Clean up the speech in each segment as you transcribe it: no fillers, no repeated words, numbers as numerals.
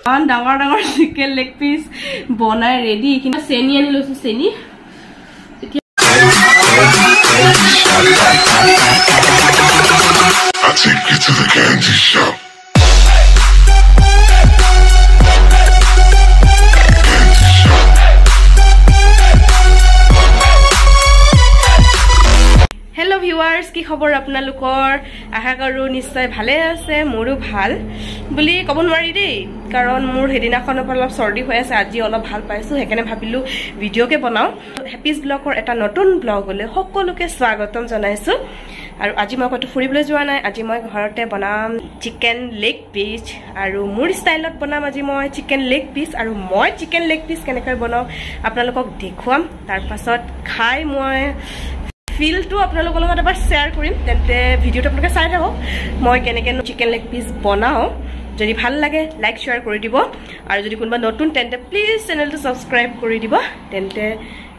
ডাঙৰ ডাঙৰ chicken leg piece বনাই ৰেডি কিন্তু চেনি আনি লৈছো চেনি I'll take you to the candy shop. Hello viewers, কি খবৰ আপোনালোকৰ আশা কৰো নিশ্চয় ভালে আছে মোৰো ভাল বুলি ক'ব নোৱাৰি দেই কাৰণ মোৰ হেদিনাখন অলপ সৰ্দি হৈ আছে আজি অলপ ভাল পাইছো হেকানে ভাবিলো ভিডিওকে বনাও হেপিস ব্লগৰ এটা নতুন ব্লগলে সকলোকে স্বাগতম জনাইছো আৰু আজি মই কত ফুৰিবলৈ যোৱা নাই আজি মই ঘৰতে বনাম চিকেন লেগ পিস আৰু মোৰ ষ্টাইলত বনাম আজি মই চিকেন লেগ পিস আৰু মই চিকেন লেগ পিস কেনেকৈ বনাও আপোনালোকক দেখুৱাম তাৰ পাছত খাই মই feel to আপোনালোকৰ লগত এবাৰ শেয়াৰ কৰিম তেন্তে ভিডিওটো আপোনালোকে চাই থাকক মই কেনেকৈ চিকেন লেগ পিস বনাও যদি ভাল লাগে লাইক শেয়াৰ কৰি দিব আৰু যদি কোনোবা নতুন তেন্তে প্লিজ চেনেলটো সাবস্ক্ৰাইব কৰি দিব তেন্তে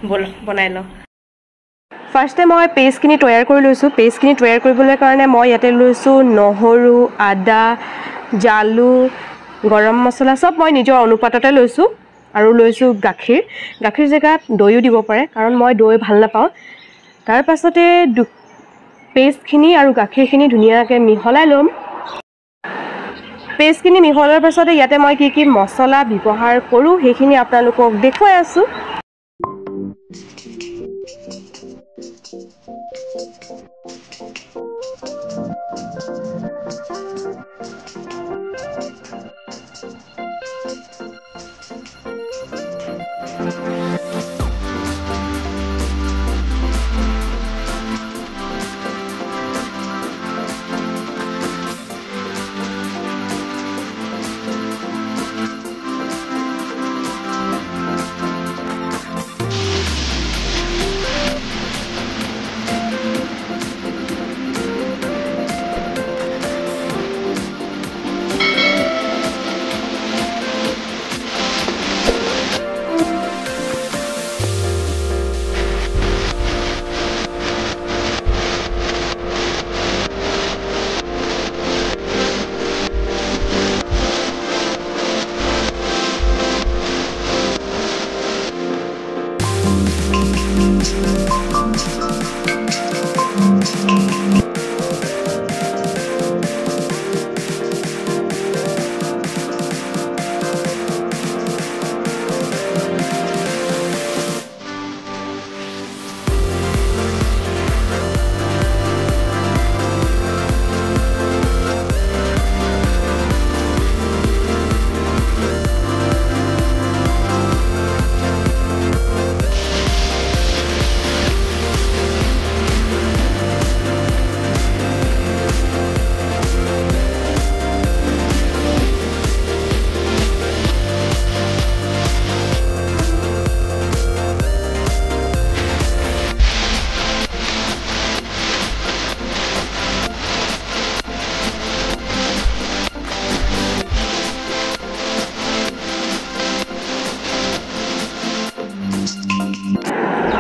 বল বনাই লও ফাৰ্ষ্টে মই পেষ্টখিনি তৈয়াৰ কৰি লৈছো পেষ্টখিনি তৈয়াৰ কৰিবলৈ কাৰণে মই ইয়াতে লৈছো নহৰু আদা জালুক গৰম মছলা সব মই নিজৰ অনুপাততে লৈছো আৰু লৈছো গাখীৰ জেগাত দৈও দিব পাৰে কাৰণ মই দৈ ভাল নাপাওঁ তাৰ পাছতে পেষ্টখিনি আৰু গাখীৰখিনি ধুনিয়াকৈ মিহলাই লম পেষ্টখিনি মিহলাৰ পাছতে ইয়াতে মই কি মছলা ব্যৱহাৰ কৰো হেখিনি আপোনালোকক দেখুৱাই আছো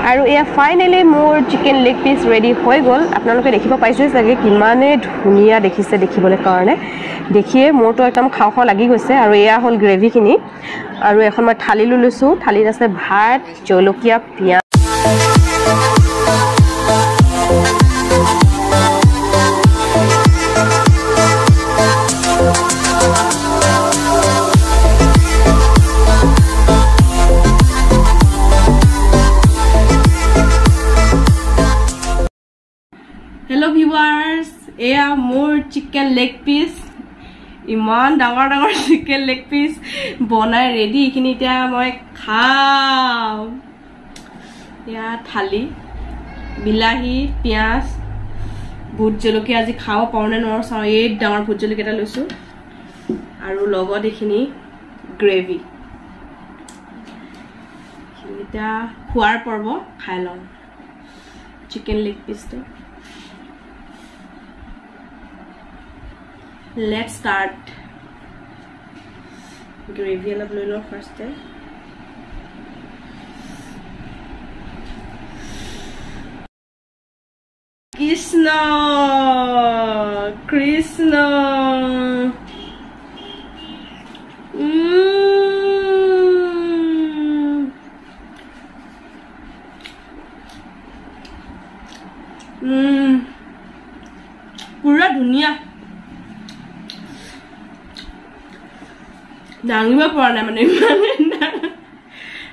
আৰু এয়া ফাইনালি মোৰ চিকেন লেগ পিস ৰেডি হৈ গল আপোনালোকে দেখিব পাইছে চাগে কিমানে ধুনিয়া দেখিছে দেখিবলৈ কাৰণে দেখিয়ে মোৰটো একদম খাও খাও লাগি গৈছে আৰু এয়া হল গ্ৰেভিখিনি আৰু এখন মই থালি লৈছো থালিত আছে ভাত জলকীয়া পিয়াজ Hello viewers, এয়া মোৰ চিকেন লেগ পিস ইমান ডাঙৰ ডাঙৰ চিকেন লেগ পিস বনাই ৰেডি এখিনি এতিয়া মই খাম ইয়া থালি বিলাহী পিয়াজ ভুট জলকীয়া আজি খাও পাওনে নৰ চাও এই ডাঙৰ ভুট জলকীয়াটা লৈছো আৰু লগত এখিনি গ্ৰেভি এটা খোৱাৰ পৰ্ব খাই লম চিকেন লেগ পিসটো Let's start. Gravy alab loi lo first. Krishna. Krishna. পুৰা ধুনীয়া দাঙিব পৰা নাই মানে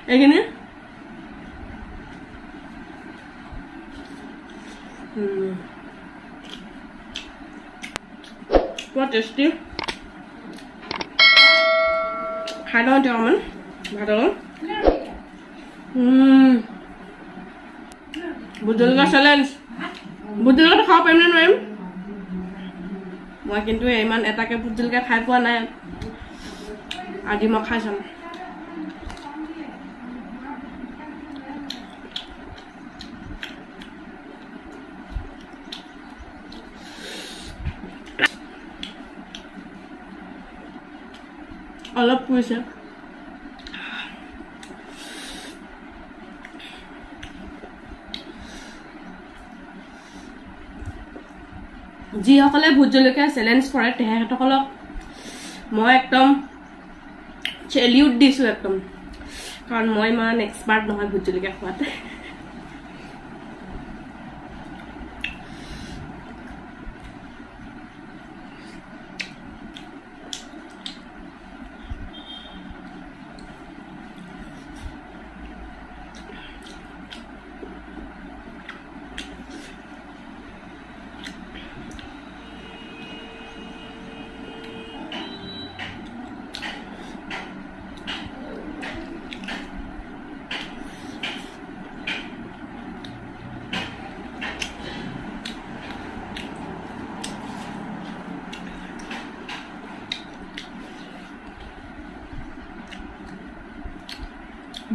এইখিনি পুৰা টেষ্টি খাই লওঁ এতিয়া অকণমান ভাতৰ লগত ভোট জলকীয়া চেলেঞ্জ ভোট জলকীয়াটো খাব পাৰিম নে নোৱাৰিম মই কিন্তু ইমান এটাকে ভোট জলকীয়া খাই পোৱা নাই আজি মই খাই চাম অলপ পুৰিছে যিসকলে ভোট জলকীয়া চেলেঞ্জ কৰে তেখেতসকলক মই একদম চেলিউট দিছো একদম কাৰণ মই ইমান এক্সপাৰ্ট নহয় ভোট জলকীয়া খোৱাত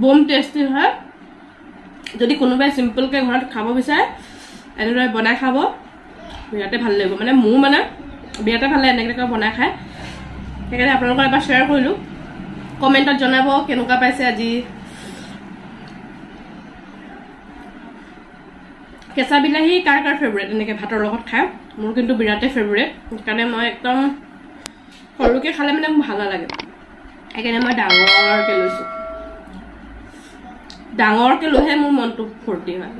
বম টেষ্টি হয় যদি কোনোবাই সিম্পলকে ঘৰত খাব বিচাৰে এনেদৰে বনাই খাব বিৰাটে ভাল লাগিব মানে মোৰ মানে বিৰাটে ভাল লাগে এনেকৈ বনাই খাই সেইকাৰণে আপোনালোকৰ এবাৰ শ্বেয়াৰ কৰিলোঁ কমেণ্টত জনাব কেনেকুৱা পাইছে আজি কেঁচা বিলাহী কাৰ কাৰ ফেভৰেট এনেকৈ ভাতৰ লগত খাই মোৰ কিন্তু বিৰাটে ফেভৰেট সেইকাৰণে মই একদম সৰুকৈ খালে মানে মোৰ ভাল নালাগে সেইকাৰণে মই ডাঙৰকৈ লৈছোঁ ডাঙৰকে লৈহে মোৰ মনটো ফূৰ্তি হয়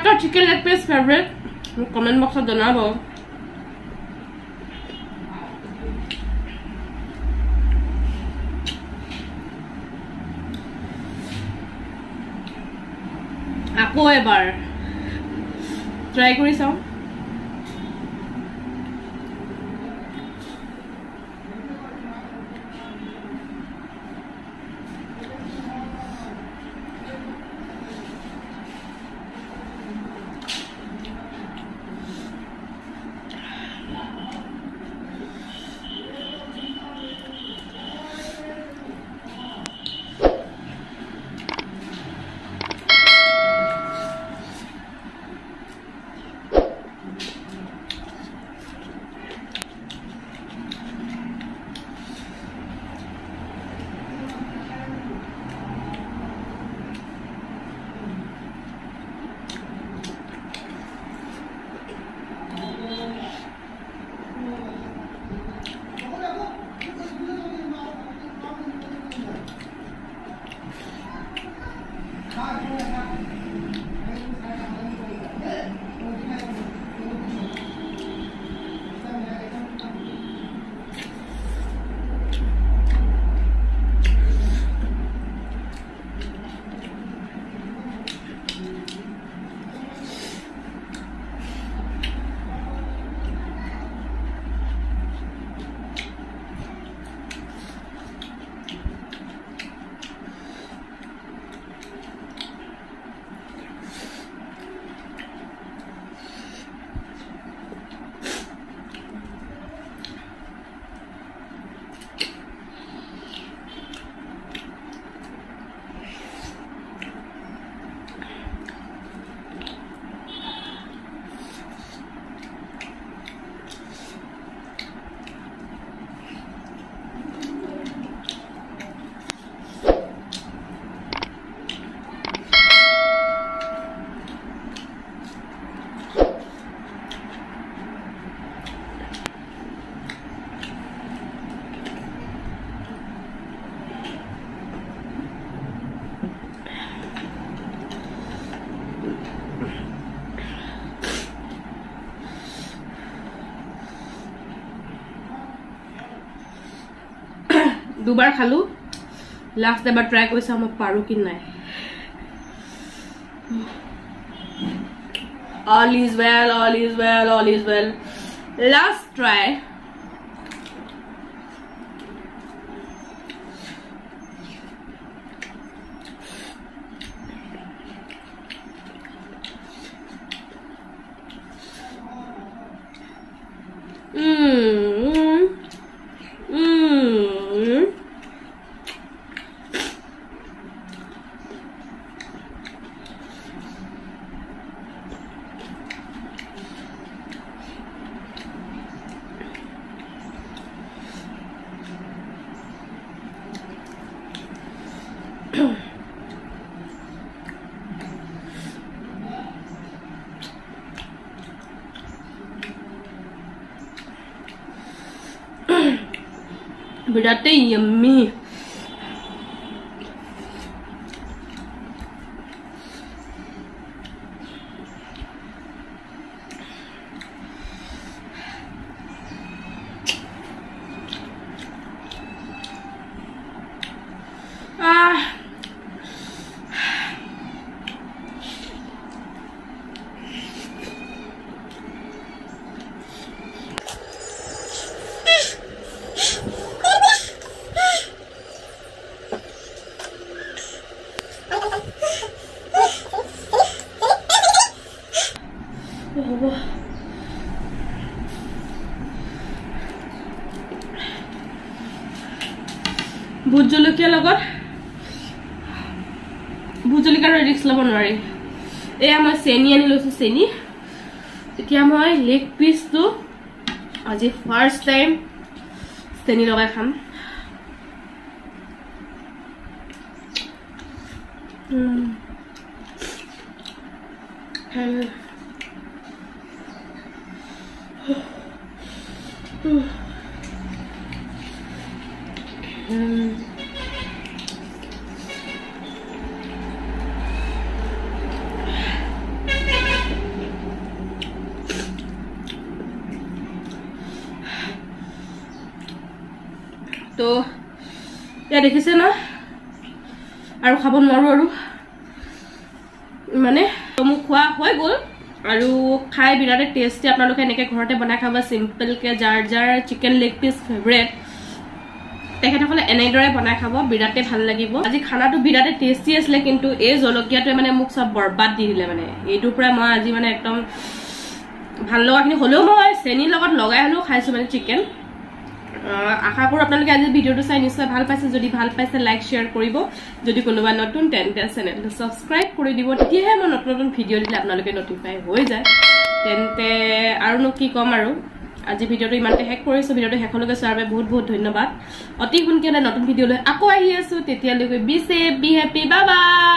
কাৰ চিকেন লেগ পিচ ফেভৰেট মোক কমেণ্ট বক্সত জনাব আকৌ এবাৰ ট্ৰাই কৰি চাওঁ দুবাৰ খালো লাষ্ট এবাৰ ট্ৰাই কৰিছা মই পাৰো কি নাই all is well all is well all is well last try Biratey yummy ভূত জলকীয়া লগত ভূত জলকীয়াৰ ৰিস্ক ল'ব নোৱাৰি এয়া মই চেনি আনি লৈছো চেনি এতিয়া মই লেগ পিসটো আজি ফাৰ্স্ট টাইম চেনি লগাই খাম তো ইয়া দেখিছে না আৰু খাব নোৱাৰো আৰু মানে মোক খোৱা হৈ গ'ল আৰু খাই বিৰাটে টেস্টি আপোনালোকে এনেকে ঘৰতে বনাই খাবা সিম্পল কে যাৰ যাৰ চিকেন লেগ পিস ফেভাৰিট তেখেতসকলে এনেদৰে বনাই খাব বিৰাটে ভাল লাগিব আজি খানাটো বিৰাটে টেস্টি আছিল কিন্তু এই জলকীয়াটোৱে মানে মোক সব বৰবাদ দি দিলে মানে এইটোৰ পৰা মই আজি মানে একদম ভাল লগাখিনি হলেও মই চেনি লগত লগাই হলেও খাইছো মানে চিকেন আশা কৰো আপোনালোকে আজি ভিডিওটো চাই নিশ্চয় ভাল পাইছে যদি ভাল পাইছে লাইক শেয়াৰ কৰিব যদি কোনোবা নতুন তেন্তে চেনেলটো সাবস্ক্ৰাইব কৰি দিব তেতিয়াহে মই নতুন নতুন ভিডিও দিলে আপোনালোকে নটিফাই হৈ যায় তেন্তে আৰু নো কি কম আৰু আজি ভিডিওটো ইমানতে শেষ কৰিছো ভিডিওটো শেষলৈকে চোৱাৰ বাবে বহুত বহুত ধন্যবাদ অতি সোনকালে নতুন ভিডিও লৈ আকৌ আহি আছো তেতিয়ালৈকে be safe be happy bye bye